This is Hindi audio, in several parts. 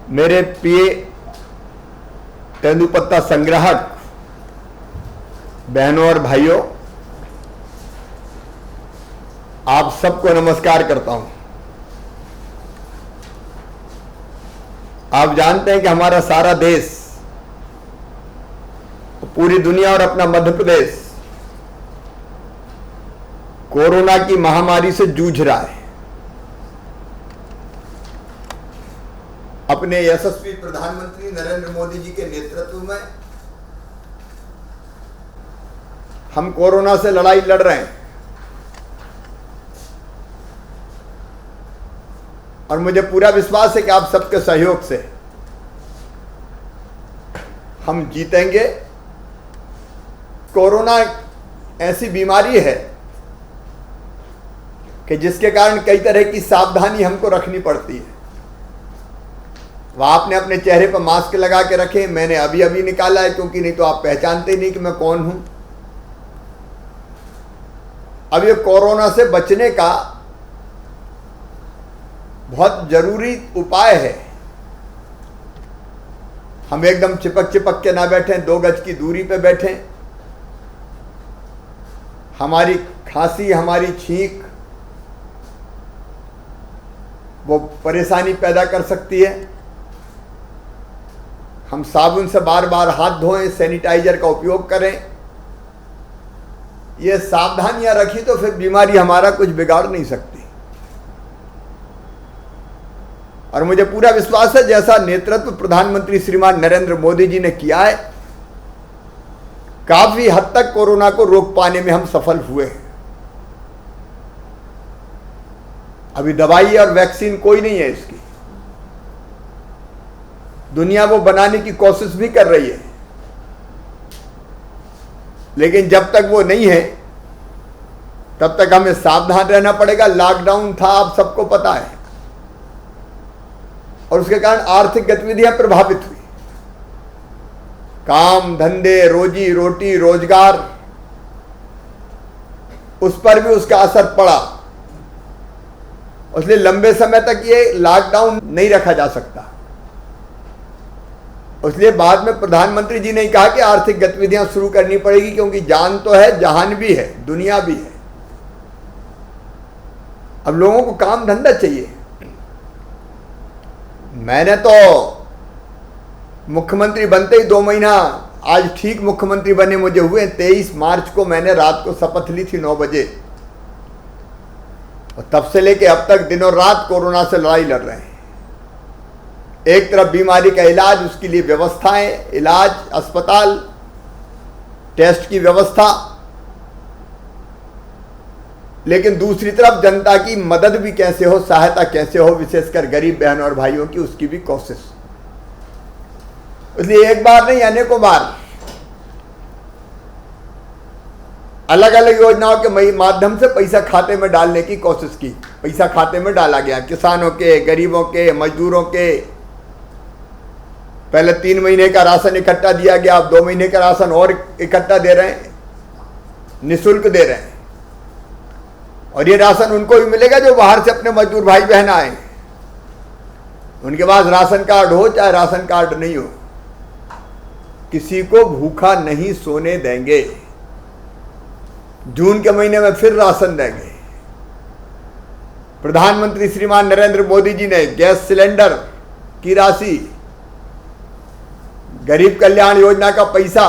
मेरे प्रिय तेंदुपत्ता संग्राहक बहनों और भाइयों, आप सबको नमस्कार करता हूं। आप जानते हैं कि हमारा सारा देश, पूरी दुनिया और अपना मध्य प्रदेश कोरोना की महामारी से जूझ रहा है। अपने यशस्वी प्रधानमंत्री नरेंद्र मोदी जी के नेतृत्व में हम कोरोना से लड़ाई लड़ रहे हैं और मुझे पूरा विश्वास है कि आप सबके सहयोग से हम जीतेंगे। कोरोना ऐसी बीमारी है कि जिसके कारण कई तरह की सावधानी हमको रखनी पड़ती है। वह आपने अपने चेहरे पर मास्क लगा के रखे, मैंने अभी अभी निकाला है, क्योंकि नहीं तो आप पहचानते ही नहीं कि मैं कौन हूं। अब ये कोरोना से बचने का बहुत जरूरी उपाय है। हम एकदम चिपक चिपक के ना बैठें, 2 गज की दूरी पे बैठें। हमारी खांसी, हमारी छींक वो परेशानी पैदा कर सकती है। हम साबुन से बार बार हाथ धोएं, सैनिटाइजर का उपयोग करें। ये सावधानियां रखी तो फिर बीमारी हमारा कुछ बिगाड़ नहीं सकती। और मुझे पूरा विश्वास है, जैसा नेतृत्व प्रधानमंत्री श्रीमान नरेंद्र मोदी जी ने किया है, काफी हद तक कोरोना को रोक पाने में हम सफल हुए हैं। अभी दवाई और वैक्सीन कोई नहीं है इसकी। दुनिया वो बनाने की कोशिश भी कर रही है, लेकिन जब तक वो नहीं है तब तक हमें सावधान रहना पड़ेगा। लॉकडाउन था, आप सबको पता है, और उसके कारण आर्थिक गतिविधियां प्रभावित हुई। काम धंधे, रोजी रोटी, रोजगार, उस पर भी उसका असर पड़ा। इसलिए लंबे समय तक ये लॉकडाउन नहीं रखा जा सकता। इसलिए बाद में प्रधानमंत्री जी ने कहा कि आर्थिक गतिविधियां शुरू करनी पड़ेगी, क्योंकि जान तो है, जहान भी है, दुनिया भी है। अब लोगों को काम धंधा चाहिए। मैंने तो मुख्यमंत्री बनते ही 2 महीना, आज ठीक मुख्यमंत्री बने मुझे हुए 23 मार्च को मैंने रात को शपथ ली थी 9 बजे, और तब से लेके अब तक दिनों रात कोरोना से लड़ाई लड़ रहे हैं। एक तरफ बीमारी का इलाज, उसके लिए व्यवस्थाएं, इलाज, अस्पताल, टेस्ट की व्यवस्था, लेकिन दूसरी तरफ जनता की मदद भी कैसे हो, सहायता कैसे हो, विशेषकर गरीब बहनों और भाइयों की, उसकी भी कोशिश। इसलिए एक बार नहीं, अनेकों बार अलग अलग योजनाओं के माध्यम से पैसा खाते में डालने की कोशिश की। पैसा खाते में डाला गया, किसानों के, गरीबों के, मजदूरों के। पहले 3 महीने का राशन इकट्ठा दिया गया, अब 2 महीने का राशन और इकट्ठा दे रहे हैं, निःशुल्क दे रहे हैं। और ये राशन उनको भी मिलेगा जो बाहर से अपने मजदूर भाई बहन आए, उनके पास राशन कार्ड हो चाहे राशन कार्ड नहीं हो, किसी को भूखा नहीं सोने देंगे। जून के महीने में फिर राशन देंगे। प्रधानमंत्री श्रीमान नरेंद्र मोदी जी ने गैस सिलेंडर की राशि, गरीब कल्याण योजना का पैसा,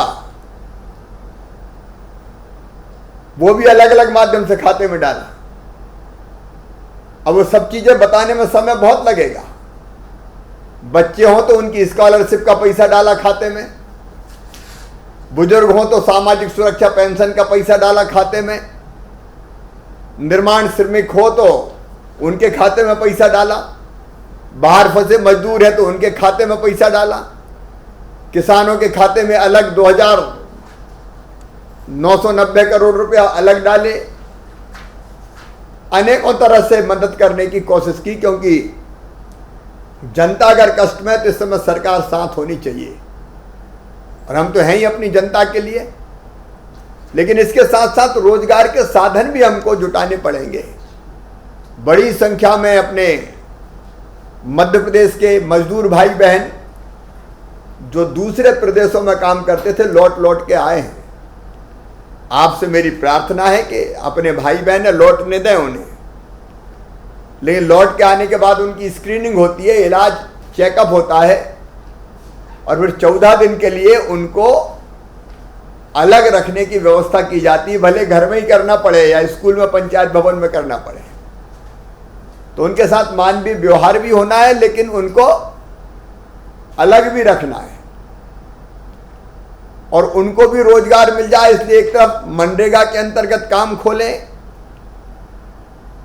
वो भी अलग अलग माध्यम से खाते में डाला। अब वो सब चीजें बताने में समय बहुत लगेगा। बच्चे हों तो उनकी स्कॉलरशिप का पैसा डाला खाते में, बुजुर्ग हों तो सामाजिक सुरक्षा पेंशन का पैसा डाला खाते में, निर्माण श्रमिक हो तो उनके खाते में पैसा डाला, बाहर फंसे मजदूर है तो उनके खाते में पैसा डाला, किसानों के खाते में अलग 2,990 करोड़ रुपया अलग डाले। अनेकों तरह से मदद करने की कोशिश की, क्योंकि जनता अगर कष्ट में है तो इस समय सरकार साथ होनी चाहिए, और हम तो हैं ही अपनी जनता के लिए। लेकिन इसके साथ साथ रोजगार के साधन भी हमको जुटाने पड़ेंगे। बड़ी संख्या में अपने मध्य प्रदेश के मजदूर भाई बहन जो दूसरे प्रदेशों में काम करते थे लौट लौट के आए हैं। आपसे मेरी प्रार्थना है कि अपने भाई बहन लौटने दें उन्हें, लेकिन लौट के आने के बाद उनकी स्क्रीनिंग होती है, इलाज चेकअप होता है और फिर 14 दिन के लिए उनको अलग रखने की व्यवस्था की जाती है, भले घर में ही करना पड़े या स्कूल में पंचायत भवन में करना पड़े। तो उनके साथ मानवीय व्यवहार भी होना है, लेकिन उनको अलग भी रखना है और उनको भी रोजगार मिल जाए। इसलिए एक तरफ मनरेगा के अंतर्गत काम खोलें,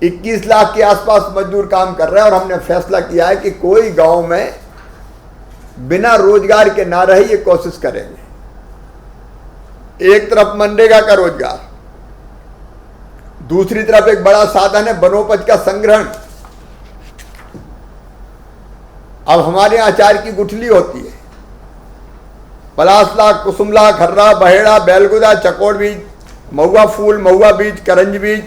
21 लाख के आसपास मजदूर काम कर रहे हैं और हमने फैसला किया है कि कोई गांव में बिना रोजगार के ना रहे, ये कोशिश करेंगे। एक तरफ मनरेगा का रोजगार, दूसरी तरफ एक बड़ा साधन है वनोपज का संग्रहण। अब हमारे यहां अचार की गुठली होती है, पलासला, कुसुमला, खर्रा, बहेड़ा, बैलगुदा, चकोड़ बीज, महुआ फूल, महुआ बीज, करंज बीज,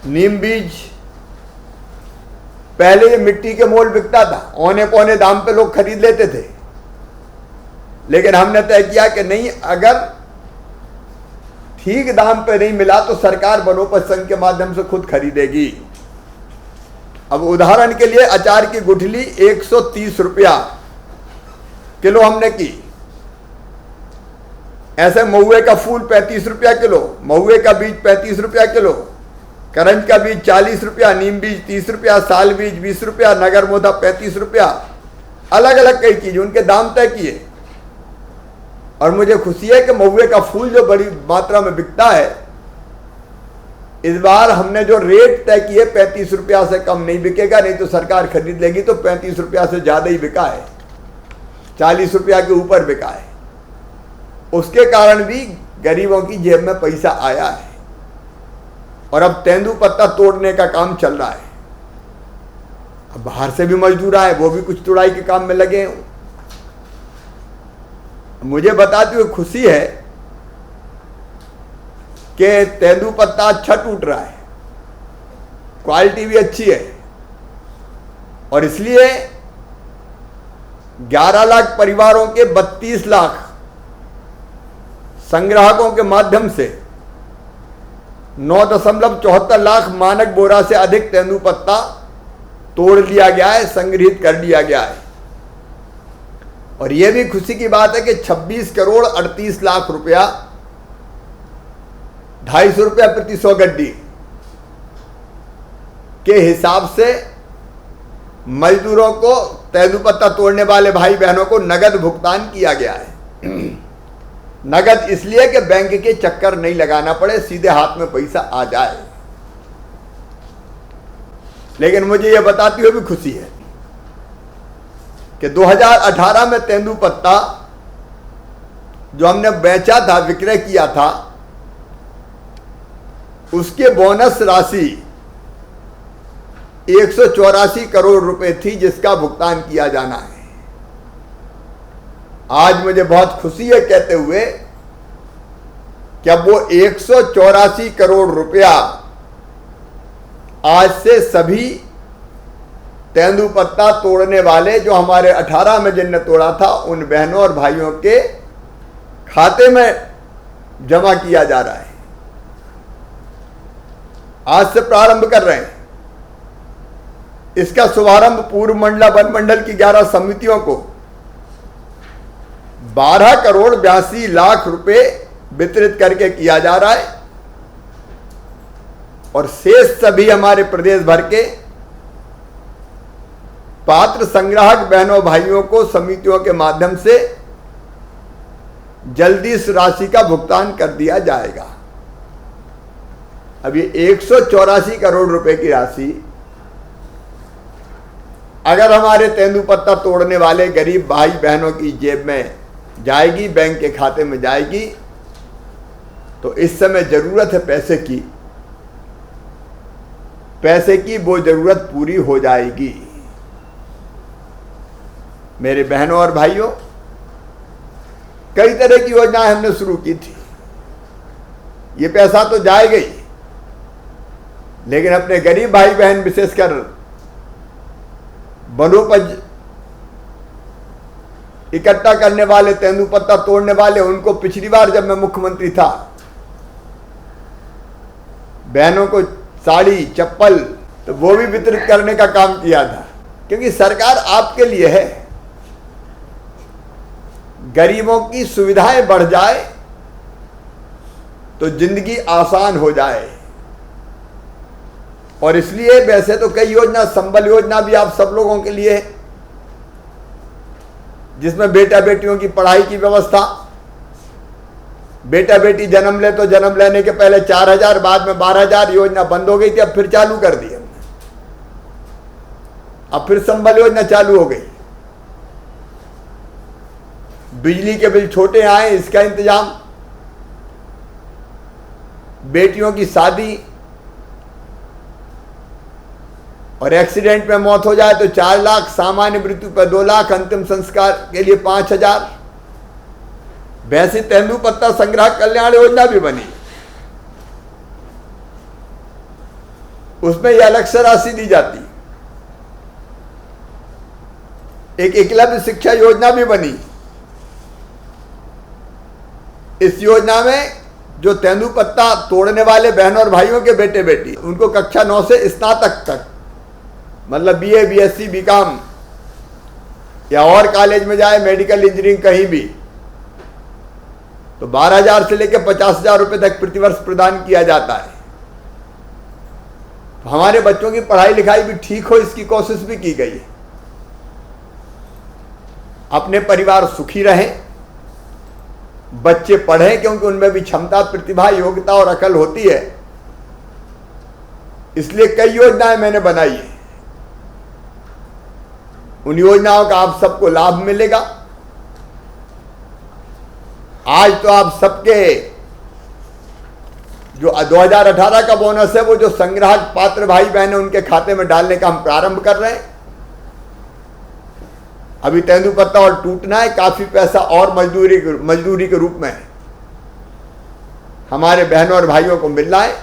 नीम बीज। पहले ये मिट्टी के मोल बिकता था, औने पौने दाम पे लोग खरीद लेते थे, लेकिन हमने तय किया कि नहीं, अगर ठीक दाम पे नहीं मिला तो सरकार वनोपज संघ के माध्यम से खुद खरीदेगी। अब उदाहरण के लिए अचार की गुठली 130 रुपया किलो हमने की, ऐसे महुए का फूल 35 रुपया किलो, महुए का बीज 35 रुपया किलो, करंज का बीज 40 रुपया, नीम बीज 30 रुपया, साल बीज 20 रुपया, नगर मोथा 35 रुपया, अलग अलग कई चीज उनके दाम तय किए। और मुझे खुशी है कि महुए का फूल जो बड़ी मात्रा में बिकता है, इस बार हमने जो रेट तय किए 35 रुपया से कम नहीं बिकेगा, नहीं तो सरकार खरीद लेगी। तो 35 रुपया से ज्यादा ही बिका है, 40 रुपया के ऊपर बिका है। उसके कारण भी गरीबों की जेब में पैसा आया है और अब तेंदुपत्ता तोड़ने का काम चल रहा है। अब बाहर से भी मजदूर आए, वो भी कुछ तुड़ाई के काम में लगे हैं। मुझे बताते हुए खुशी है कि तेंदुपत्ता अच्छा टूट रहा है, क्वालिटी भी अच्छी है और इसलिए 11 लाख परिवारों के 32 लाख संग्राहकों के माध्यम से 9.74 लाख मानक बोरा से अधिक तेंदुपत्ता तोड़ लिया गया है, संग्रहित कर लिया गया है। और यह भी खुशी की बात है कि 26 करोड़ 38 लाख रुपया, 250 रुपया प्रति 100 गड्डी के हिसाब से मजदूरों को, तेंदुपत्ता तोड़ने वाले भाई बहनों को नगद भुगतान किया गया है। नगद इसलिए कि बैंक के चक्कर नहीं लगाना पड़े, सीधे हाथ में पैसा आ जाए। लेकिन मुझे यह बताते हुए भी खुशी है कि 2018 में तेंदुपत्ता जो हमने बेचा था, विक्रय किया था, उसके बोनस राशि 184 करोड़ रुपए थी, जिसका भुगतान किया जाना है। आज मुझे बहुत खुशी है कहते हुए कि अब वो 184 करोड़ रुपया आज से सभी तेंदुपत्ता तोड़ने वाले, जो हमारे 18 में जिनने तोड़ा था, उन बहनों और भाइयों के खाते में जमा किया जा रहा है। आज से प्रारंभ कर रहे हैं। इसका शुभारंभ पूर्व मंडला वन मंडल की 11 समितियों को 12 करोड़ 82 लाख रुपए वितरित करके किया जा रहा है और शेष सभी हमारे प्रदेश भर के पात्र संग्राहक बहनों भाइयों को समितियों के माध्यम से जल्दी इस राशि का भुगतान कर दिया जाएगा। अब ये 184 करोड़ रुपए की राशि अगर हमारे तेंदुपत्ता तोड़ने वाले गरीब भाई बहनों की जेब में जाएगी, बैंक के खाते में जाएगी, तो इस समय जरूरत है पैसे की वो जरूरत पूरी हो जाएगी। मेरे बहनों और भाइयों, कई तरह की योजनाएं हमने शुरू की थी। ये पैसा तो जाएगा ही, लेकिन अपने गरीब भाई बहन विशेषकर वनोपज इकट्ठा करने वाले, तेंदुपत्ता तोड़ने वाले, उनको पिछली बार जब मैं मुख्यमंत्री था बहनों को साड़ी चप्पल तो वो भी वितरित करने का काम किया था, क्योंकि सरकार आपके लिए है। गरीबों की सुविधाएं बढ़ जाए तो जिंदगी आसान हो जाए। और इसलिए वैसे तो कई योजना, संबल योजना भी आप सब लोगों के लिए है, जिसमें बेटा बेटियों की पढ़ाई की व्यवस्था, बेटा बेटी जन्म ले तो जन्म लेने के पहले 4,000, बाद में 12,000, योजना बंद हो गई थी, अब फिर चालू कर दी हमने। अब फिर संबल योजना चालू हो गई। बिजली के बिल छोटे आए, इसका इंतजाम, बेटियों की शादी और एक्सीडेंट में मौत हो जाए तो 4 लाख, सामान्य मृत्यु पर 2 लाख, अंतिम संस्कार के लिए 5,000। वैसे तेंदुपत्ता संग्रह कल्याण योजना भी बनी, उसमें यह अलग से राशि दी जाती। एक एकलव्य शिक्षा योजना भी बनी। इस योजना में जो तेंदुपत्ता तोड़ने वाले बहनों और भाइयों के बेटे बेटी, उनको कक्षा 9 से स्नातक तक, मतलब BA, BSc, BCom या और कॉलेज में जाए, मेडिकल, इंजीनियरिंग कहीं भी, तो 12,000 से लेकर 50,000 रुपए तक प्रतिवर्ष प्रदान किया जाता है। तो हमारे बच्चों की पढ़ाई लिखाई भी ठीक हो, इसकी कोशिश भी की गई है। अपने परिवार सुखी रहे, बच्चे पढ़ें, क्योंकि उनमें भी क्षमता, प्रतिभा, योग्यता और अकल होती है। इसलिए कई योजनाएं मैंने बनाई है। उन योजनाओं का आप सबको लाभ मिलेगा। आज तो आप सबके जो 2018 का बोनस है, वो जो संग्राहक पात्र भाई बहन है, उनके खाते में डालने का हम प्रारंभ कर रहे हैं। अभी तेंदुपत्ता और टूटना है, काफी पैसा और मजदूरी के रूप में हमारे बहनों और भाइयों को मिल रहा है।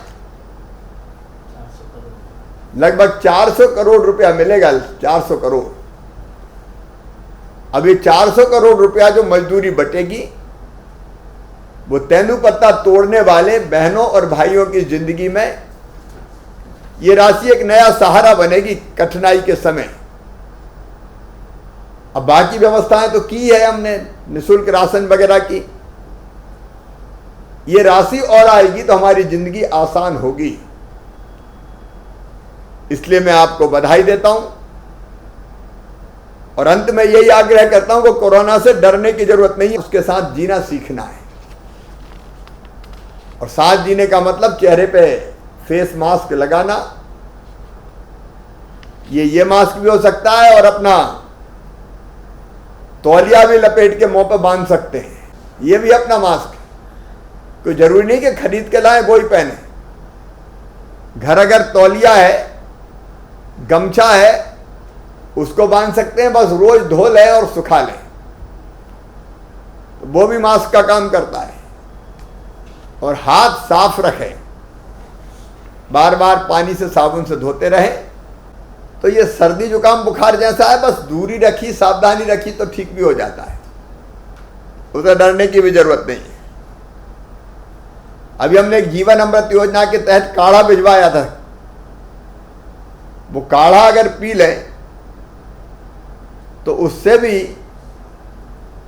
लगभग 400 करोड़ रुपया मिलेगा, 400 करोड़। अभी 400 करोड़ रुपया जो मजदूरी बटेगी, वो तेंदुपत्ता तोड़ने वाले बहनों और भाइयों की जिंदगी में ये राशि एक नया सहारा बनेगी कठिनाई के समय। अब बाकी व्यवस्थाएं तो की है हमने, निःशुल्क राशन वगैरह की। ये राशि और आएगी तो हमारी जिंदगी आसान होगी। इसलिए मैं आपको बधाई देता हूं और अंत में यही आग्रह करता हूं कि कोरोना से डरने की जरूरत नहीं है, उसके साथ जीना सीखना है। और साथ जीने का मतलब चेहरे पे फेस मास्क लगाना, ये मास्क भी हो सकता है, और अपना तौलिया भी लपेट के मुंह पे बांध सकते हैं, ये भी अपना मास्क। कोई जरूरी नहीं कि खरीद के लाए वो ही पहने। घर अगर तौलिया है, गमछा है, उसको बांध सकते हैं, बस रोज धो लें और सुखा लें, तो वो भी मास्क का काम करता है। और हाथ साफ रखें, बार बार पानी से, साबुन से धोते रहें। तो ये सर्दी जुकाम बुखार जैसा है, बस दूरी रखी, सावधानी रखी तो ठीक भी हो जाता है, उसे डरने की भी जरूरत नहीं है। अभी हमने एक जीवन अमृत योजना के तहत काढ़ा भिजवाया था। वो काढ़ा अगर पी लें तो उससे भी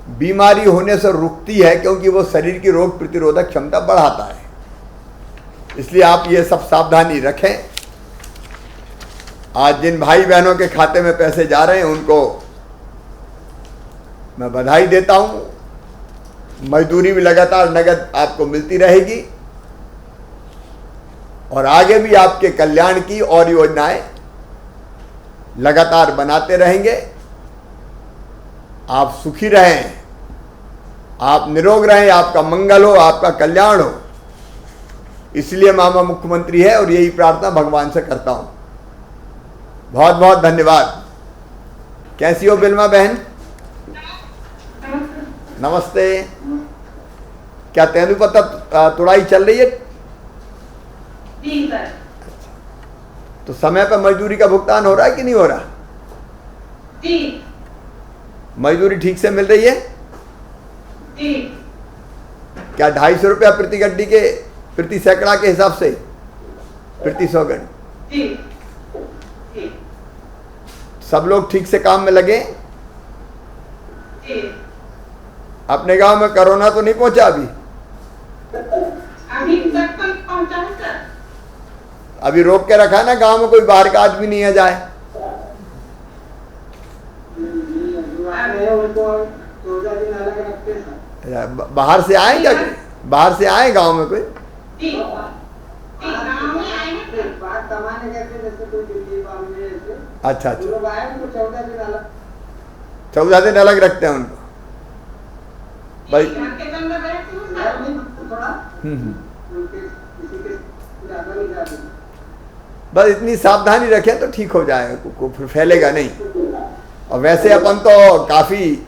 बीमारी होने से रुकती है, क्योंकि वो शरीर की रोग प्रतिरोधक क्षमता बढ़ाता है। इसलिए आप ये सब सावधानी रखें। आज जिन भाई बहनों के खाते में पैसे जा रहे हैं, उनको मैं बधाई देता हूं। मजदूरी भी लगातार नगद आपको मिलती रहेगी और आगे भी आपके कल्याण की और योजनाएं लगातार बनाते रहेंगे। आप सुखी रहें, आप निरोग रहें, आपका मंगल हो, आपका कल्याण हो। इसलिए मामा मुख्यमंत्री है और यही प्रार्थना भगवान से करता हूं। बहुत बहुत धन्यवाद। कैसी हो बिल्मा बहन? नमस्ते। क्या तेंदुपत्ता तुड़ाई चल रही है? तो समय पर मजदूरी का भुगतान हो रहा है कि नहीं हो रहा? जी मजदूरी ठीक से मिल रही है? जी क्या 250 रुपया प्रति गड्डी के, प्रति सैकड़ा के हिसाब से, प्रति 100 गड्डी? जी जी सब लोग ठीक से काम में लगे? जी अपने गांव में कोरोना तो नहीं पहुंचा अभी? अभी तक तो पहुंचा है सर। अभी रोक के रखा है ना, गांव में कोई बाहर का आदमी नहीं है जाए? बाहर से आए क्या? बाहर से आए गांव में कोई? जी जी गाँव में आए हैं सर। अच्छा अच्छा, 14 दिन अलग रखते हैं उनको भाई। घर के अंदर बैठती हूँ सर। बस इतनी सावधानी रखें तो ठीक हो जाएगा, फिर फैलेगा नहीं। और वैसे अपन तो काफ़ी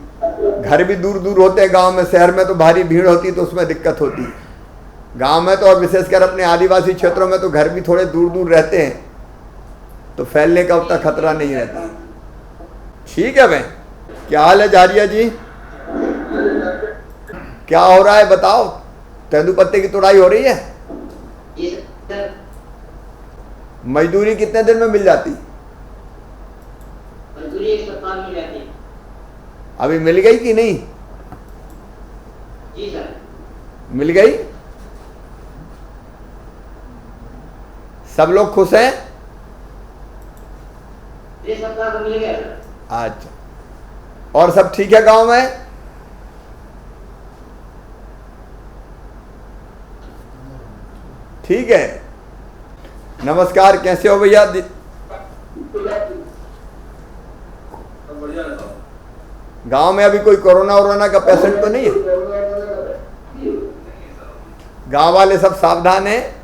घर भी दूर दूर होते हैं गांव में, शहर में तो भारी भीड़ होती है तो उसमें दिक्कत होती है। गांव में तो और विशेषकर अपने आदिवासी क्षेत्रों में तो घर भी थोड़े दूर दूर रहते हैं तो फैलने का उतना खतरा नहीं रहता। ठीक है भाई, क्या हाल है जारिया जी? क्या हो रहा है बताओ? तेंदुपत्ते की तोड़ाई हो रही है? मजदूरी कितने दिन में मिल जाती? मजदूरी 1 सप्ताह में मिल जाती है। अभी मिल गई कि नहीं? जी सर। मिल गई? सब लोग खुश हैं? 1 सप्ताह तो मिल गया सर। अच्छा, और सब ठीक है गांव में? ठीक है। नमस्कार, कैसे हो भैया? गांव में अभी कोई कोरोना वोरोना का पेशेंट तो नहीं है? गांव वाले सब सावधान हैं?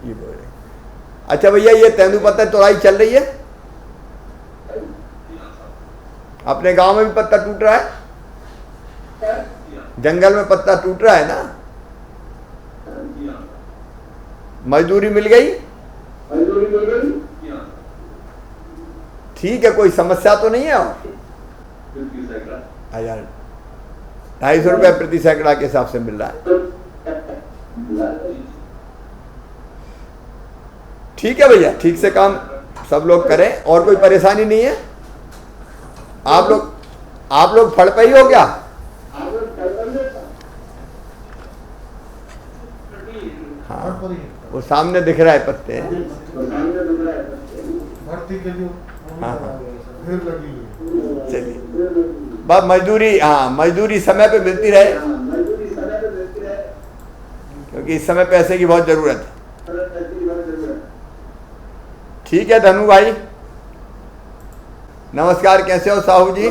ये बोल रहे। अच्छा भैया, ये तेंदुपत्ता तोड़ाई चल रही है? अपने गांव में भी पत्ता टूट रहा है? जंगल में पत्ता टूट रहा है ना? मजदूरी मिल गई? ठीक है, कोई समस्या तो नहीं है? और 250 रुपया प्रति सैकड़ा के हिसाब से मिल रहा है। ठीक है भैया, ठीक से काम सब लोग करें, और कोई परेशानी नहीं है? आप लोग फड़ पे ही हो क्या? हाँ, वो सामने दिख रहा है पत्ते। हाँ चलिए, बस मजदूरी, हाँ मजदूरी समय पे मिलती रहे, क्योंकि इस समय पैसे की बहुत जरूरत है। ठीक है धनु भाई, नमस्कार, कैसे हो साहू जी?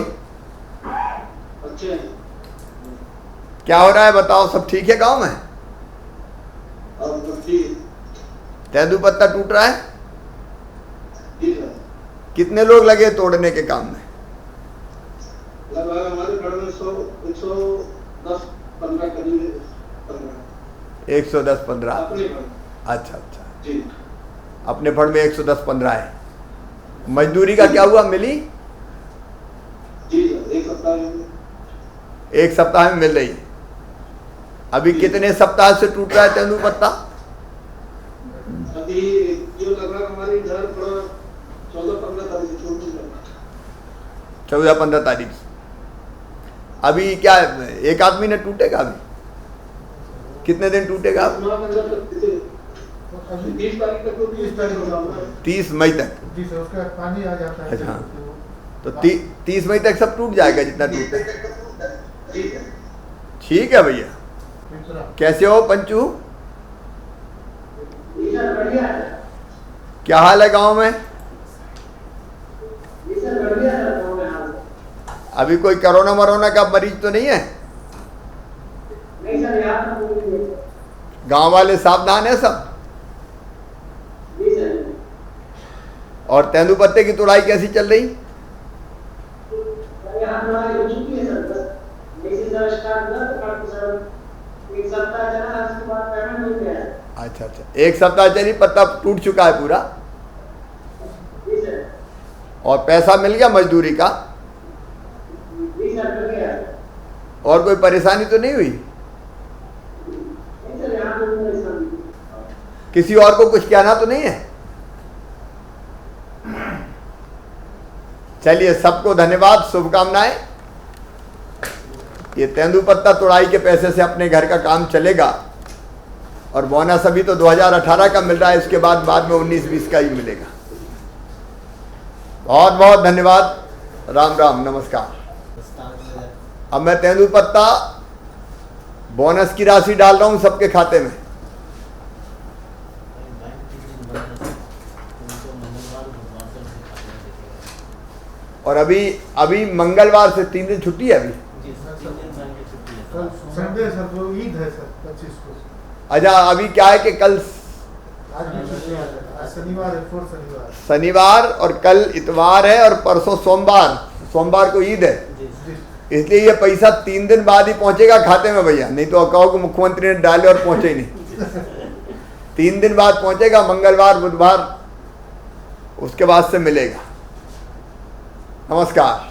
क्या हो रहा है बताओ? सब ठीक है गांव में? तेंदुपत्ता टूट रहा है? कितने लोग लगे तोड़ने के काम में? लगभग हमारे घर में 110-15 करीब 110-15। अच्छा अच्छा जी, अपने फंड में 110-15 है। मजदूरी का क्या हुआ, मिली? जी 1 सप्ताह में। 1 सप्ताह में मिल रही। अभी कितने सप्ताह से टूट रहा है तेंदुपत्ता? अभी जो लगभग हमारी घर पर 14-15 तारीख से छूट रहा है। 14-15 तारीख से। अभी क्या एक आदमी ने टूटेगा? अभी कितने दिन टूटेगा? 30 तारीख तक तो 30 मई तक। उसका पानी आ जाता है। अच्छा, तो 30 मई तक सब टूट जाएगा जितना टूटा है। ठीक है भैया, कैसे हो पंचू? क्या हाल है गांव में? अभी कोई कोरोना मरोना का मरीज तो नहीं है? गांव वाले सावधान है सब? और तेंदुपत्ते की तोड़ाई कैसी चल रही? अच्छा अच्छा अच्छा, 1 सप्ताह चली, पत्ता टूट चुका है पूरा, जी सर। और पैसा मिल गया मजदूरी का, जी सर, मिल गया। और कोई परेशानी तो नहीं हुई? नहीं सर, यहाँ कोई परेशानी नहीं। किसी और को कुछ कहना तो नहीं है? चलिए, सबको धन्यवाद, शुभकामनाएं। ये तेंदुपत्ता तुड़ाई के पैसे से अपने घर का काम चलेगा, और बोनस अभी तो 2018 का मिल रहा है, इसके बाद में 19-20 का ही मिलेगा। बहुत बहुत धन्यवाद, राम राम, नमस्कार। अब मैं तेंदुपत्ता बोनस की राशि डाल रहा हूं सबके खाते में। और अभी मंगलवार से 3 दिन छुट्टी है अभी। कल संडे सर, जो ईद है सर 25 को। अच्छा, अभी क्या है कि कल आज भी छुट्टी है, आज शनिवार है, 4 शनिवार। शनिवार और कल इतवार है, और परसों सोमवार को ईद है, इसलिए ये पैसा 3 दिन बाद ही पहुंचेगा खाते में भैया, नहीं तो कहो कि मुख्यमंत्री ने डाले और पहुंचे ही नहीं। 3 दिन बाद पहुंचेगा, मंगलवार बुधवार, उसके बाद से मिलेगा। नमस्कार।